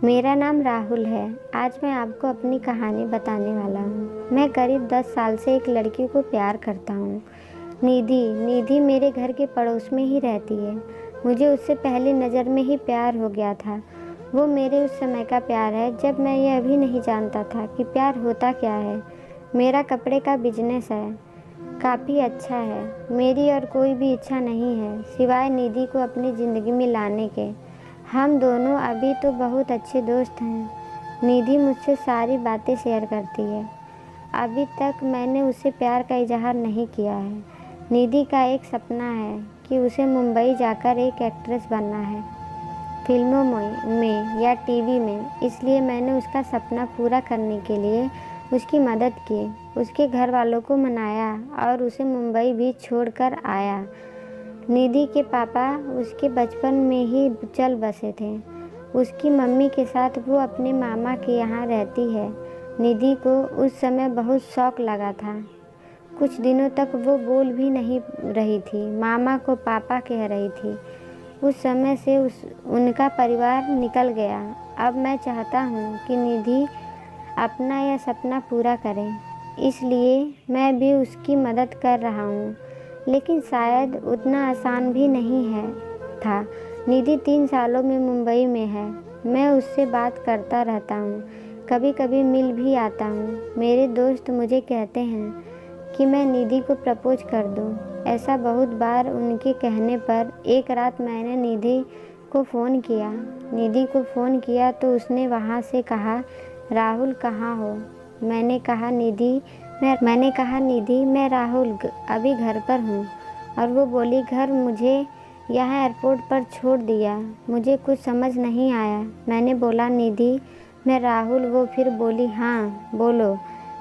मेरा नाम राहुल है। आज मैं आपको अपनी कहानी बताने वाला हूँ। मैं करीब 10 साल से एक लड़की को प्यार करता हूँ। निधि मेरे घर के पड़ोस में ही रहती है। मुझे उससे पहली नज़र में ही प्यार हो गया था। वो मेरे उस समय का प्यार है जब मैं यह भी नहीं जानता था कि प्यार होता क्या है। मेरा कपड़े का बिजनेस है, काफ़ी अच्छा है। मेरी और कोई भी इच्छा नहीं है सिवाय निधि को अपनी ज़िंदगी में लाने के। हम दोनों अभी तो बहुत अच्छे दोस्त हैं। निधि मुझसे सारी बातें शेयर करती है। अभी तक मैंने उसे प्यार का इजहार नहीं किया है। निधि का एक सपना है कि उसे मुंबई जाकर एक एक्ट्रेस बनना है, फिल्मों में या टीवी में। इसलिए मैंने उसका सपना पूरा करने के लिए उसकी मदद की, उसके घर वालों को मनाया और उसे मुंबई भी छोड़कर आया। निधि के पापा उसके बचपन में ही चल बसे थे। उसकी मम्मी के साथ वो अपने मामा के यहाँ रहती है। निधि को उस समय बहुत शौक लगा था। कुछ दिनों तक वो बोल भी नहीं रही थी, मामा को पापा कह रही थी। उस समय से उनका परिवार निकल गया। अब मैं चाहता हूँ कि निधि अपना यह सपना पूरा करे, इसलिए मैं भी उसकी मदद कर रहा हूँ। लेकिन शायद उतना आसान भी नहीं है था। निधि 3 सालों में मुंबई में है। मैं उससे बात करता रहता हूँ, कभी कभी मिल भी आता हूँ। मेरे दोस्त मुझे कहते हैं कि मैं निधि को प्रपोज कर दूँ। ऐसा बहुत बार उनके कहने पर एक रात मैंने निधि को फ़ोन किया तो उसने वहाँ से कहा, राहुल कहाँ हो? मैंने कहा निधि मैं राहुल अभी घर पर हूँ। और वो बोली, घर? मुझे यहाँ एयरपोर्ट पर छोड़ दिया। मुझे कुछ समझ नहीं आया। मैंने बोला, निधि मैं राहुल। वो फिर बोली, हाँ बोलो।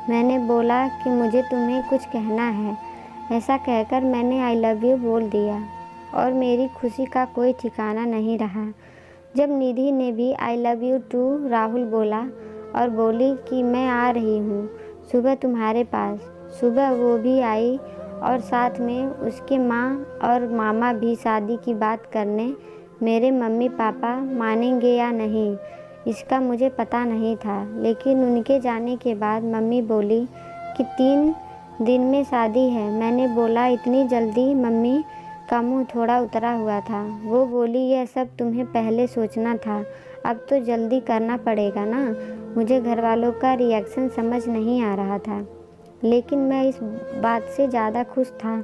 मैंने बोला कि मुझे तुम्हें कुछ कहना है। ऐसा कहकर मैंने आई लव यू बोल दिया और मेरी खुशी का कोई ठिकाना नहीं रहा जब निधि ने भी I love you too Rahul बोला और बोली कि मैं आ रही हूँ सुबह तुम्हारे पास। सुबह वो भी आई और साथ में उसके माँ और मामा भी शादी की बात करने। मेरे मम्मी पापा मानेंगे या नहीं इसका मुझे पता नहीं था, लेकिन उनके जाने के बाद मम्मी बोली कि 3 दिन में शादी है। मैंने बोला, इतनी जल्दी? मम्मी का मुँह थोड़ा उतरा हुआ था। वो बोली, यह सब तुम्हें पहले सोचना था, अब तो जल्दी करना पड़ेगा ना। मुझे घर वालों का रिएक्शन समझ नहीं आ रहा था, लेकिन मैं इस बात से ज़्यादा खुश था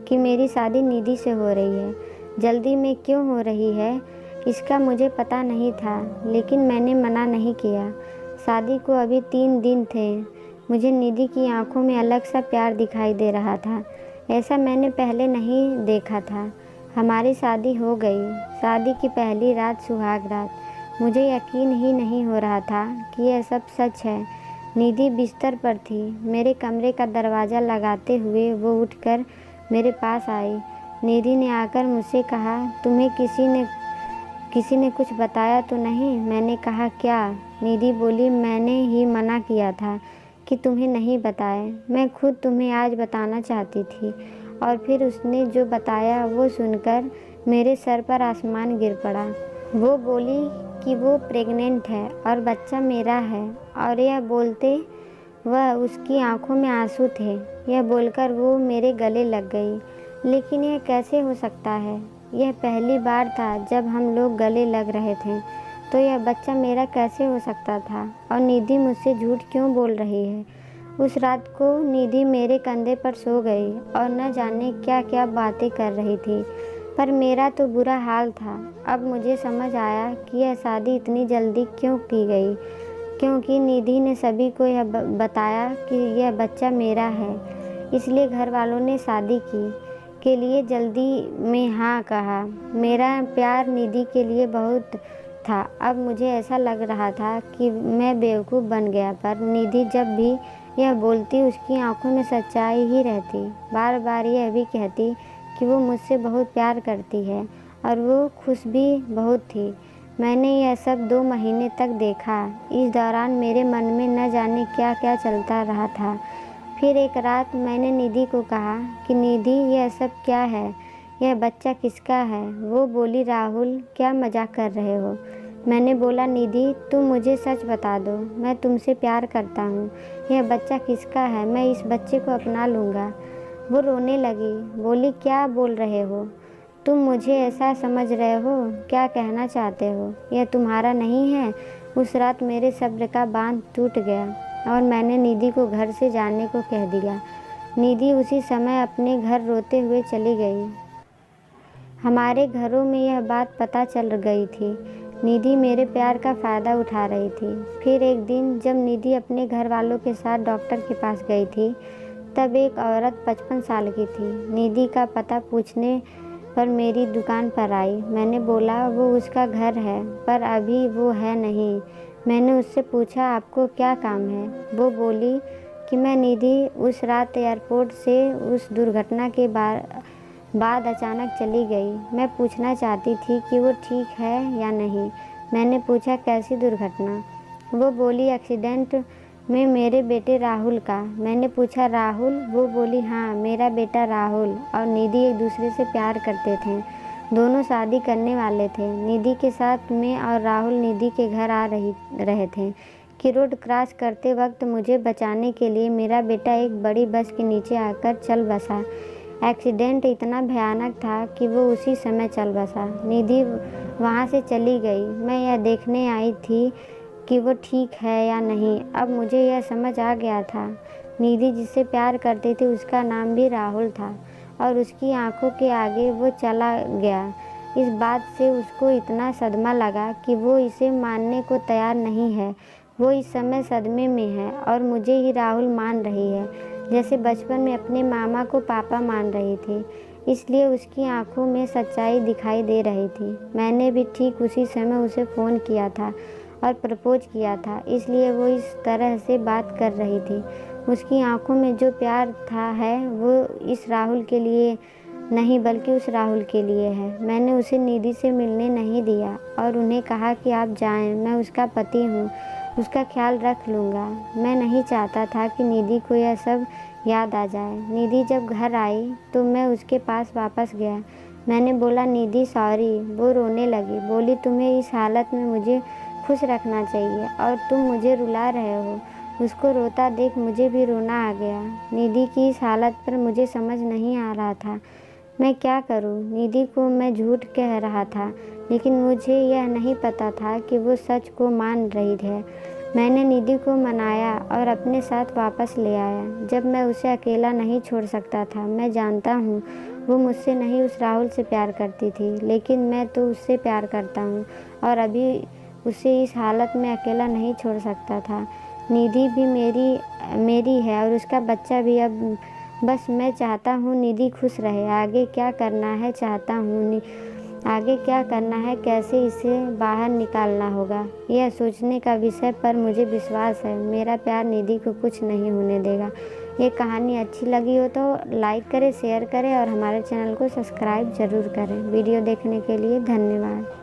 कि मेरी शादी निधि से हो रही है। जल्दी में क्यों हो रही है इसका मुझे पता नहीं था, लेकिन मैंने मना नहीं किया। शादी को अभी 3 दिन थे। मुझे निधि की आंखों में अलग सा प्यार दिखाई दे रहा था। ऐसा मैंने पहले नहीं देखा था। हमारी शादी हो गई। शादी की पहली रात सुहाग रात। मुझे यकीन ही नहीं हो रहा था कि यह सब सच है। निधि बिस्तर पर थी। मेरे कमरे का दरवाज़ा लगाते हुए वो उठकर मेरे पास आई। निधि ने आकर मुझसे कहा, तुम्हें किसी ने कुछ बताया तो नहीं? मैंने कहा, क्या? निधि बोली, मैंने ही मना किया था कि तुम्हें नहीं बताए। मैं खुद तुम्हें आज बताना चाहती थी। और फिर उसने जो बताया वो सुनकर मेरे सर पर आसमान गिर पड़ा। वो बोली कि वो प्रेग्नेंट है और बच्चा मेरा है। और यह बोलते वह उसकी आंखों में आंसू थे। यह बोलकर वो मेरे गले लग गई। लेकिन यह कैसे हो सकता है? यह पहली बार था जब हम लोग गले लग रहे थे, तो यह बच्चा मेरा कैसे हो सकता था? और निधि मुझसे झूठ क्यों बोल रही है? उस रात को निधि मेरे कंधे पर सो गई और न जाने क्या क्या बातें कर रही थी, पर मेरा तो बुरा हाल था। अब मुझे समझ आया कि यह शादी इतनी जल्दी क्यों की गई, क्योंकि निधि ने सभी को यह बताया कि यह बच्चा मेरा है। इसलिए घर वालों ने शादी के लिए जल्दी में हाँ कहा। मेरा प्यार निधि के लिए बहुत था। अब मुझे ऐसा लग रहा था कि मैं बेवकूफ़ बन गया, पर निधि जब भी यह बोलती उसकी आंखों में सच्चाई ही रहती। बार बार यह भी कहती कि वो मुझसे बहुत प्यार करती है और वो खुश भी बहुत थी। मैंने यह सब 2 महीने तक देखा। इस दौरान मेरे मन में न जाने क्या क्या चलता रहा था। फिर एक रात मैंने निधि को कहा कि निधि, यह सब क्या है? यह बच्चा किसका है? वो बोली, राहुल क्या मजाक कर रहे हो? मैंने बोला, निधि तुम मुझे सच बता दो, मैं तुमसे प्यार करता हूँ। यह बच्चा किसका है? मैं इस बच्चे को अपना लूँगा। वो रोने लगी, बोली, क्या बोल रहे हो? तुम मुझे ऐसा समझ रहे हो? क्या कहना चाहते हो? यह तुम्हारा नहीं है। उस रात मेरे सब्र का बांध टूट गया और मैंने निधि को घर से जाने को कह दिया। निधि उसी समय अपने घर रोते हुए चली गई। हमारे घरों में यह बात पता चल गई थी। निधि मेरे प्यार का फ़ायदा उठा रही थी। फिर एक दिन जब निधि अपने घर वालों के साथ डॉक्टर के पास गई थी, तब एक औरत 55 साल की थी निधि का पता पूछने पर मेरी दुकान पर आई। मैंने बोला, वो उसका घर है, पर अभी वो है नहीं। मैंने उससे पूछा, आपको क्या काम है? वो बोली कि मैं निधि उस रात एयरपोर्ट से उस दुर्घटना के बाद अचानक चली गई। मैं पूछना चाहती थी कि वो ठीक है या नहीं। मैंने पूछा, कैसी दुर्घटना? वो बोली, एक्सीडेंट में मेरे बेटे राहुल का। मैंने पूछा, राहुल? वो बोली, हाँ, मेरा बेटा राहुल और निधि एक दूसरे से प्यार करते थे। दोनों शादी करने वाले थे। निधि के साथ मैं और राहुल निधि के घर आ रहे थे कि रोड क्रॉस करते वक्त मुझे बचाने के लिए मेरा बेटा एक बड़ी बस के नीचे आकर चल बसा। एक्सीडेंट इतना भयानक था कि वो उसी समय चल बसा। निधि वहाँ से चली गई। मैं यह देखने आई थी कि वो ठीक है या नहीं। अब मुझे यह समझ आ गया था, निधि जिससे प्यार करती थी उसका नाम भी राहुल था और उसकी आंखों के आगे वो चला गया। इस बात से उसको इतना सदमा लगा कि वो इसे मानने को तैयार नहीं है। वो इस समय सदमे में है और मुझे ही राहुल मान रही है, जैसे बचपन में अपने मामा को पापा मान रही थी। इसलिए उसकी आंखों में सच्चाई दिखाई दे रही थी। मैंने भी ठीक उसी समय उसे फ़ोन किया था और प्रपोज किया था, इसलिए वो इस तरह से बात कर रही थी। उसकी आंखों में जो प्यार था है वो इस राहुल के लिए नहीं बल्कि उस राहुल के लिए है। मैंने उसे निधि से मिलने नहीं दिया और उन्हें कहा कि आप जाएं, मैं उसका पति हूँ, उसका ख्याल रख लूँगा। मैं नहीं चाहता था कि निधि को यह सब याद आ जाए। निधि जब घर आई तो मैं उसके पास वापस गया। मैंने बोला, निधि सॉरी। वो रोने लगी, बोली, तुम्हें इस हालत में मुझे खुश रखना चाहिए और तुम मुझे रुला रहे हो। उसको रोता देख मुझे भी रोना आ गया। निधि की इस हालत पर मुझे समझ नहीं आ रहा था मैं क्या करूं। निधि को मैं झूठ कह रहा था, लेकिन मुझे यह नहीं पता था कि वो सच को मान रही है। मैंने निधि को मनाया और अपने साथ वापस ले आया। जब मैं उसे अकेला नहीं छोड़ सकता था। मैं जानता हूँ वो मुझसे नहीं उस राहुल से प्यार करती थी, लेकिन मैं तो उससे प्यार करता हूँ और अभी उसे इस हालत में अकेला नहीं छोड़ सकता था। निधि भी मेरी है और उसका बच्चा भी। अब बस मैं चाहता हूँ निधि खुश रहे। आगे क्या करना है चाहता हूँ, आगे क्या करना है, कैसे इसे बाहर निकालना होगा, यह सोचने का विषय। पर मुझे विश्वास है मेरा प्यार निधि को कुछ नहीं होने देगा। ये कहानी अच्छी लगी हो तो लाइक करें, शेयर करें और हमारे चैनल को सब्सक्राइब ज़रूर करें। वीडियो देखने के लिए धन्यवाद।